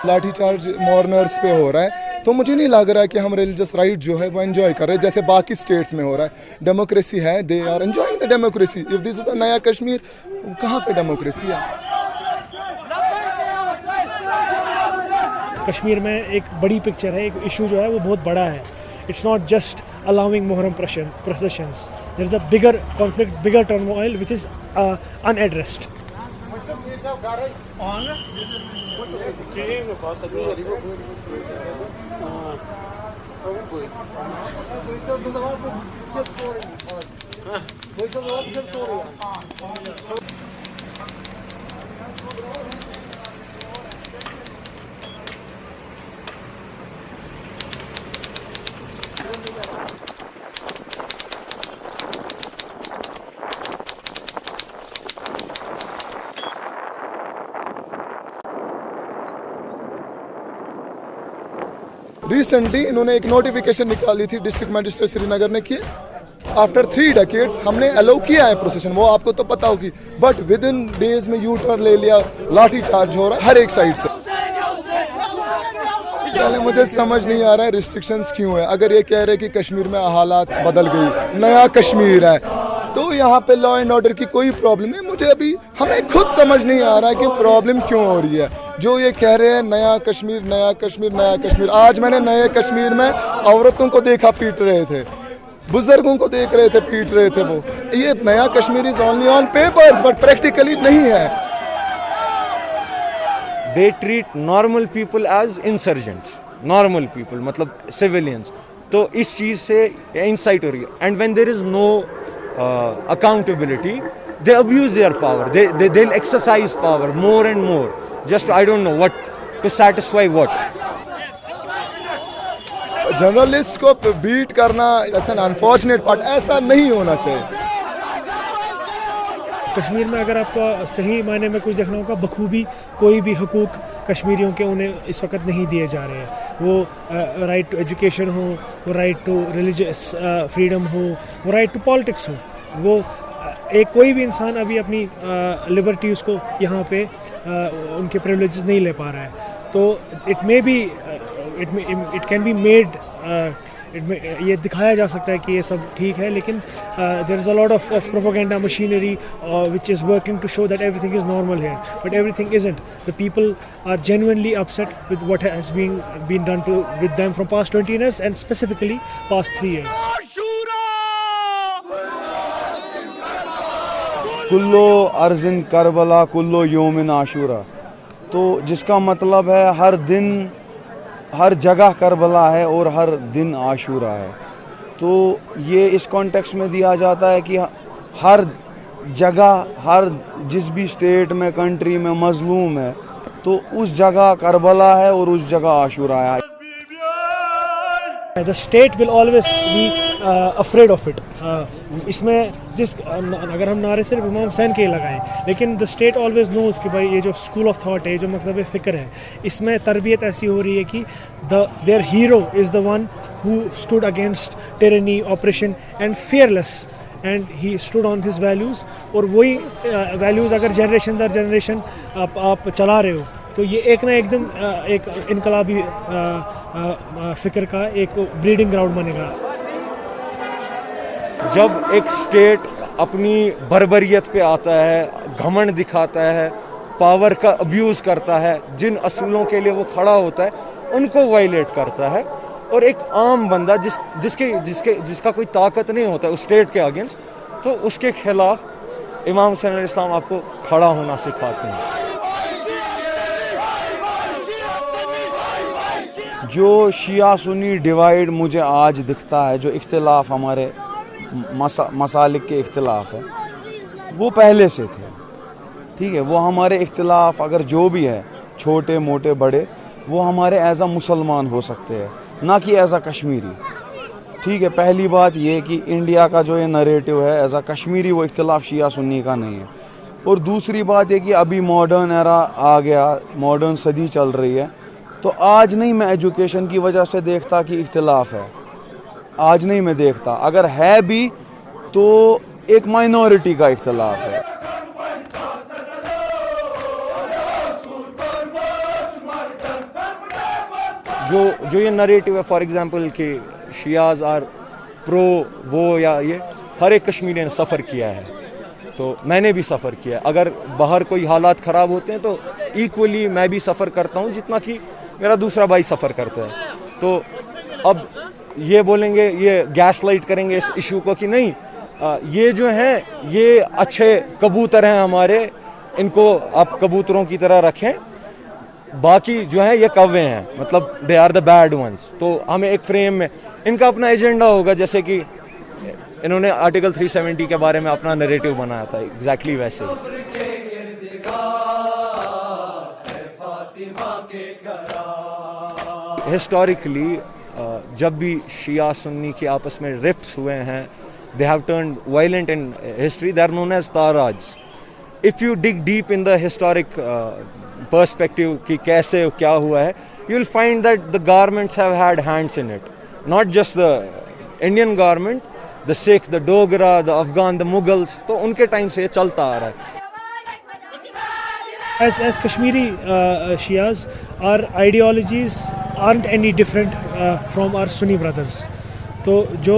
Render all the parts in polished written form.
लाठीचार्ज मॉर्नर्स पे हो रहा है, तो मुझे नहीं लग रहा है कि हम रिलीजियस राइट जो है वो एंजॉय कर रहे हैं जैसे बाकी स्टेट्स में हो रहा है। डेमोक्रेसी है, they are enjoying the democracy. If this is a नया कश्मीर, कहाँ पे डेमोक्रेसी है? कश्मीर में एक बड़ी पिक्चर है, एक इशू जो है वो बहुत बड़ा है। It's not just allowing Muharram processions. There is a bigger conflict, bigger turmoil which is unaddressed. Recently इन्होंने एक नोटिफिकेशन निकाली थी डिस्ट्रिक्ट मजिस्ट्रेट श्रीनगर ने कि आफ्टर 3 डेकेड्स हमने अलाउ किया है प्रोसेशन, वो आपको तो पता होगी, बट विद इन डेज में यू टर्न ले लिया, लाठी चार्ज हो रहा है हर एक साइड से। पहले मुझे समझ नहीं आ रहा है रिस्ट्रिक्शंस क्यों है। अगर ये कह रहे कि कश्मीर में हालात बदल गई, नया कश्मीर है, तो यहाँ पे लॉ एंड ऑर्डर की कोई प्रॉब्लम है। मुझे अभी हमें खुद समझ नहीं आ रहा है कि प्रॉब्लम क्यों हो रही है। जो ये कह रहे हैं नया कश्मीर, नया कश्मीर, नया कश्मीर, आज मैंने नए कश्मीर में औरतों को देखा पीट रहे थे, बुजुर्गों को देख रहे थे पीट रहे थे। वो ये नया Kashmir is only on papers but practically नहीं है। They treat normal people as insurgents, normal people मतलब civilians। तो इस चीज़ से इंसाइट हो रही है। And when there is no accountability, they abuse their power, they'll exercise power more and more, just I don't know what, to satisfy what। Journalist को beat करना ऐसा अनफॉर्चुनेट पार्ट, ऐसा नहीं होना चाहिए। कश्मीर में अगर आपको सही मायने में कुछ देखना होगा, बखूबी कोई भी हकूक़ कश्मीरियों के उन्हें इस वक्त नहीं दिए जा रहे हैं। वो राइट टू एजुकेशन हो, वो राइट टू रिलीजियस फ्रीडम हो, वो राइट टू पॉलिटिक्स हो, वो एक कोई भी इंसान अभी अपनी लिबर्टी उसको यहाँ पे उनके प्रिविलेजेस नहीं ले पा रहा है। तो it may be it can be made, ये दिखाया जा सकता है कि ये सब ठीक है, लेकिन there is a lot of propaganda machinery which is working to show that everything is normal here, but everything isn't. The people are genuinely upset with what has been done to with them from past 20 years and specifically past 3 years. कुल्लो अर्ज़िन Karbala कुल्लो योमिन आशूरा, तो जिसका मतलब है हर दिन हर जगह Karbala है और हर दिन आशूरा है। तो ये इस कॉन्टेक्स्ट में दिया जाता है कि हर जगह, हर जिस भी स्टेट में, कंट्री में मजलूम है, तो उस जगह करबला है और उस जगह आशूरा है। The state will always be afraid of it. इसमें अगर हम नारे सिर्फ इमाम हुसैन के लगाएं, लेकिन द स्टेट ऑलवेज नोज कि भाई ये जो स्कूल ऑफ थॉट है, जो मकतब फ़िक्र है, इसमें तरबियत ऐसी हो रही है कि their hero is the one who stood against tyranny, oppression and fearless, and he stood on his values. और वही वैल्यूज़ अगर जनरेशन दर जनरेशन आप चला रहे हो, तो ये एक ना एकदम एक इनकलाबी फ़िक्र का एक ब्रीडिंग ग्राउंड बनेगा। जब एक स्टेट अपनी बर्बरियत पे आता है, घमंड दिखाता है, पावर का अब्यूज़ करता है, जिन असूलों के लिए वो खड़ा होता है उनको वायलेट करता है, और एक आम बंदा जिसका कोई ताकत नहीं होता उस स्टेट के अगेंस्ट, तो उसके खिलाफ इमाम हुसैन अलैहिस्सलाम आपको खड़ा होना सिखाते हैं। जो शिया सुन्नी डिवाइड मुझे आज दिखता है, जो इख्तिलाफ हमारे मसालिक के इख्तिलाफ है, वो पहले से थे। ठीक है, वो हमारे इख्तिलाफ अगर जो भी है, छोटे मोटे बड़े, वो हमारे एज आ मुसलमान हो सकते हैं, ना कि एज आ कश्मीरी। ठीक है, पहली बात ये कि इंडिया का जो ये नरेटिव है एज आ कश्मीरी, वो इख्तिलाफ शिया सुन्नी का नहीं है। और दूसरी बात ये कि अभी मॉडर्न एरा आ गया, मॉडर्न सदी चल रही है, तो आज नहीं मैं एजुकेशन की वजह से देखता कि इख्तिलाफ है, आज नहीं मैं देखता। अगर है भी तो एक माइनॉरिटी का इख्तिलाफ है। जो ये नरेटिव है फॉर एग्जांपल कि शियाज आर प्रो वो या ये, हर एक कश्मीरी ने सफ़र किया है, तो मैंने भी सफ़र किया है। अगर बाहर कोई हालात ख़राब होते हैं तो इक्वली मैं भी सफ़र करता हूँ जितना कि मेरा दूसरा भाई सफ़र करता है। तो अब ये बोलेंगे, ये गैस लाइट करेंगे इस इशू को कि नहीं, ये जो हैं ये अच्छे कबूतर हैं हमारे, इनको आप कबूतरों की तरह रखें, बाकी जो है ये कौवे हैं, मतलब they are the bad ones. तो हमें एक फ्रेम में, इनका अपना एजेंडा होगा, जैसे कि इन्होंने आर्टिकल 370 के बारे में अपना नैरेटिव बनाया था, एग्जैक्टली वैसे ही। हिस्टोरिकली जब भी शिया सुन्नी के आपस में रिफ्ट्स हुए हैं, they have turned violent in history, they are known as ताराज। If you dig deep in the historic perspective कि कैसे क्या हुआ है, you will find that the governments have had hands in it, not just the Indian government, the Sikh, the Dogra, the Afghan, the Mughals, तो उनके time से ये चलता आ रहा है। As Kashmiri Shias, our ideologies aren't any different from our Sunni brothers. तो जो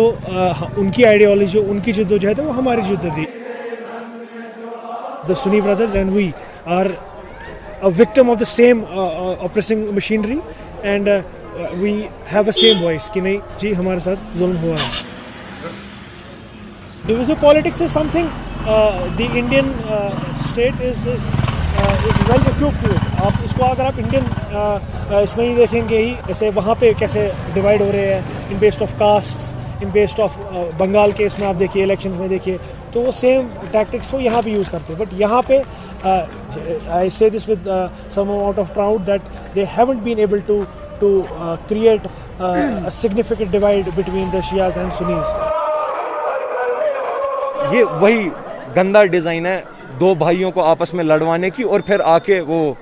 उनकी आइडियोलॉजी, उनकी जद्दोजहद है, वो हमारी जद्दोजहद है। The Sunni brothers and we are a victim of the same oppressing machinery, and we have a same voice कि नहीं जी हमारे साथ जुल्म हुआ है। Divisive politics is something the Indian state is well equipped with. आप इसको अगर आप इंडियन इसमें ही देखेंगे ही, जैसे वहाँ पे कैसे डिवाइड हो रहे हैं in based of castes, in based of Bengal के इसमें आप देखिए, इलेक्शंस में देखिए, तो वो सेम टैक्टिक्स वो यहाँ पे यूज़ करते हैं। बट यहाँ पे I say this with some amount of proud that they haven't been able to create a significant divide between the Shias and Sunnis. ये वही गंदा डिज़ाइन है दो भाइयों को आपस में लड़वाने की और फिर आके वो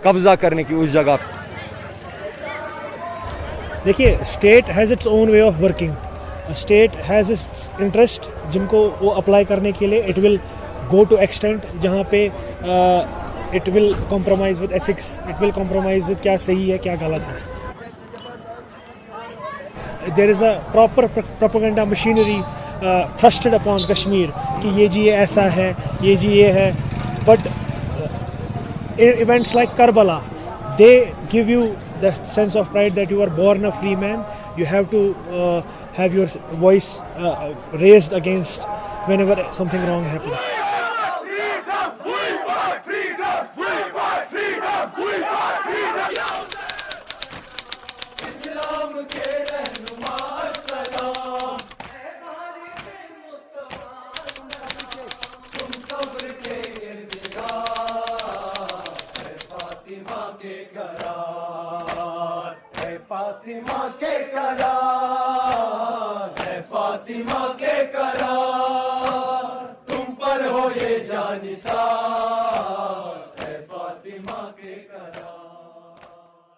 कब्जा करने की उस जगह। देखिए, state has its own way of working, state has its interest जिनको वो अप्लाई करने के लिए it will go to extent जहाँ पे इट will compromise with ethics, it will compromise with क्या सही है क्या गलत है। There is a proper propaganda machinery thrusted upon Kashmir कि ये जी ये ऐसा है, ये जी ये है, but events like Karbala, they give you the sense of pride that you are born a free man. You have to have your voice raised against whenever something wrong happens. Fatima के करार है, फातिमा के करार, तुम पर हो ये जानिसार।